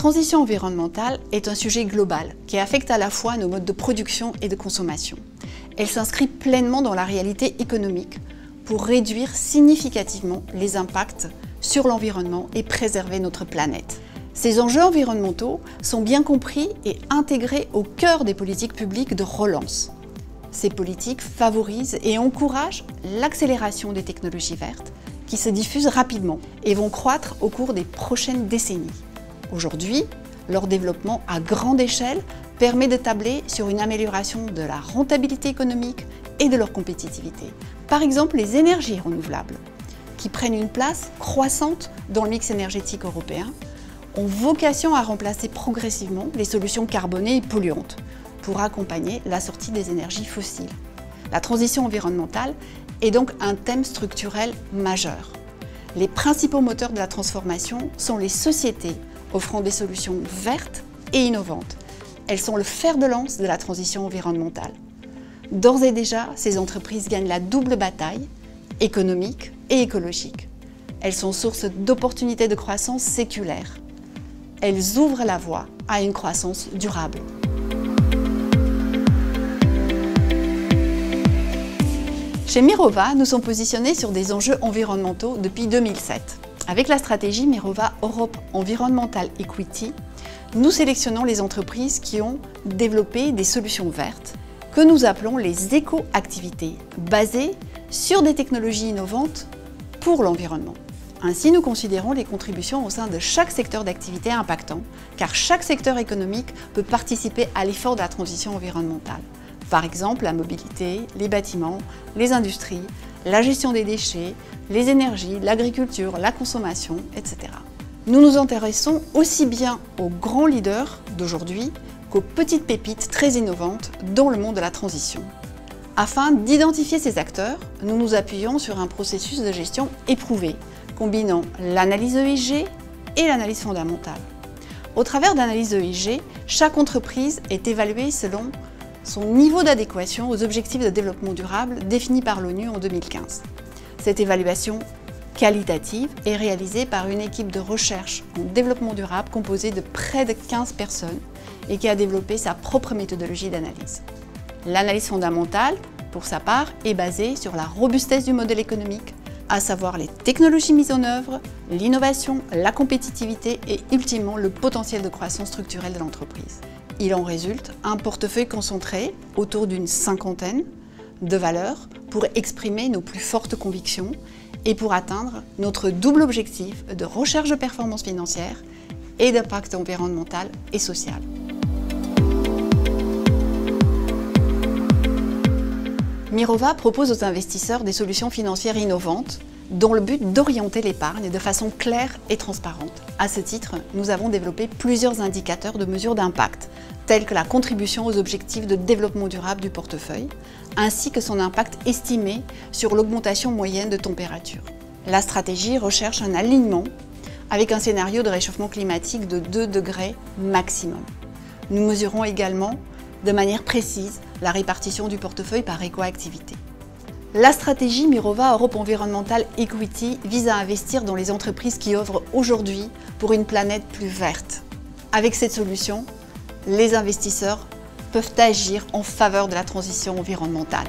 transition environnementale est un sujet global qui affecte à la fois nos modes de production et de consommation. Elle s'inscrit pleinement dans la réalité économique pour réduire significativement les impacts sur l'environnement et préserver notre planète. Ces enjeux environnementaux sont bien compris et intégrés au cœur des politiques publiques de relance. Ces politiques favorisent et encouragent l'accélération des technologies vertes qui se diffusent rapidement et vont croître au cours des prochaines décennies. Aujourd'hui, leur développement à grande échelle permet de tabler sur une amélioration de la rentabilité économique et de leur compétitivité. Par exemple, les énergies renouvelables, qui prennent une place croissante dans le mix énergétique européen, ont vocation à remplacer progressivement les solutions carbonées et polluantes pour accompagner la sortie des énergies fossiles. La transition environnementale est donc un thème structurel majeur. Les principaux moteurs de la transformation sont les sociétés offrant des solutions vertes et innovantes. Elles sont le fer de lance de la transition environnementale. D'ores et déjà, ces entreprises gagnent la double bataille, économique et écologique. Elles sont source d'opportunités de croissance séculaire. Elles ouvrent la voie à une croissance durable. Chez Mirova, nous sommes positionnés sur des enjeux environnementaux depuis 2007. Avec la stratégie Mirova Europe Environmental Equity, nous sélectionnons les entreprises qui ont développé des solutions vertes que nous appelons les éco-activités, basées sur des technologies innovantes pour l'environnement. Ainsi, nous considérons les contributions au sein de chaque secteur d'activité impactant, car chaque secteur économique peut participer à l'effort de la transition environnementale. Par exemple, la mobilité, les bâtiments, les industries, la gestion des déchets, les énergies, l'agriculture, la consommation, etc. Nous nous intéressons aussi bien aux grands leaders d'aujourd'hui qu'aux petites pépites très innovantes dans le monde de la transition. Afin d'identifier ces acteurs, nous nous appuyons sur un processus de gestion éprouvé, combinant l'analyse ESG et l'analyse fondamentale. Au travers d'analyse ESG, chaque entreprise est évaluée selon son niveau d'adéquation aux objectifs de développement durable définis par l'ONU en 2015. Cette évaluation qualitative est réalisée par une équipe de recherche en développement durable composée de près de 15 personnes et qui a développé sa propre méthodologie d'analyse. L'analyse fondamentale, pour sa part, est basée sur la robustesse du modèle économique, à savoir les technologies mises en œuvre, l'innovation, la compétitivité et ultimement le potentiel de croissance structurelle de l'entreprise. Il en résulte un portefeuille concentré autour d'une cinquantaine de valeurs pour exprimer nos plus fortes convictions et pour atteindre notre double objectif de recherche de performance financière et d'impact environnemental et social. Mirova propose aux investisseurs des solutions financières innovantes dont le but d'orienter l'épargne de façon claire et transparente. À ce titre, nous avons développé plusieurs indicateurs de mesure d'impact, tels que la contribution aux objectifs de développement durable du portefeuille, ainsi que son impact estimé sur l'augmentation moyenne de température. La stratégie recherche un alignement avec un scénario de réchauffement climatique de 2 degrés maximum. Nous mesurons également de manière précise la répartition du portefeuille par éco-activité. La stratégie Mirova Europe Environmental Equity vise à investir dans les entreprises qui œuvrent aujourd'hui pour une planète plus verte. Avec cette solution, les investisseurs peuvent agir en faveur de la transition environnementale.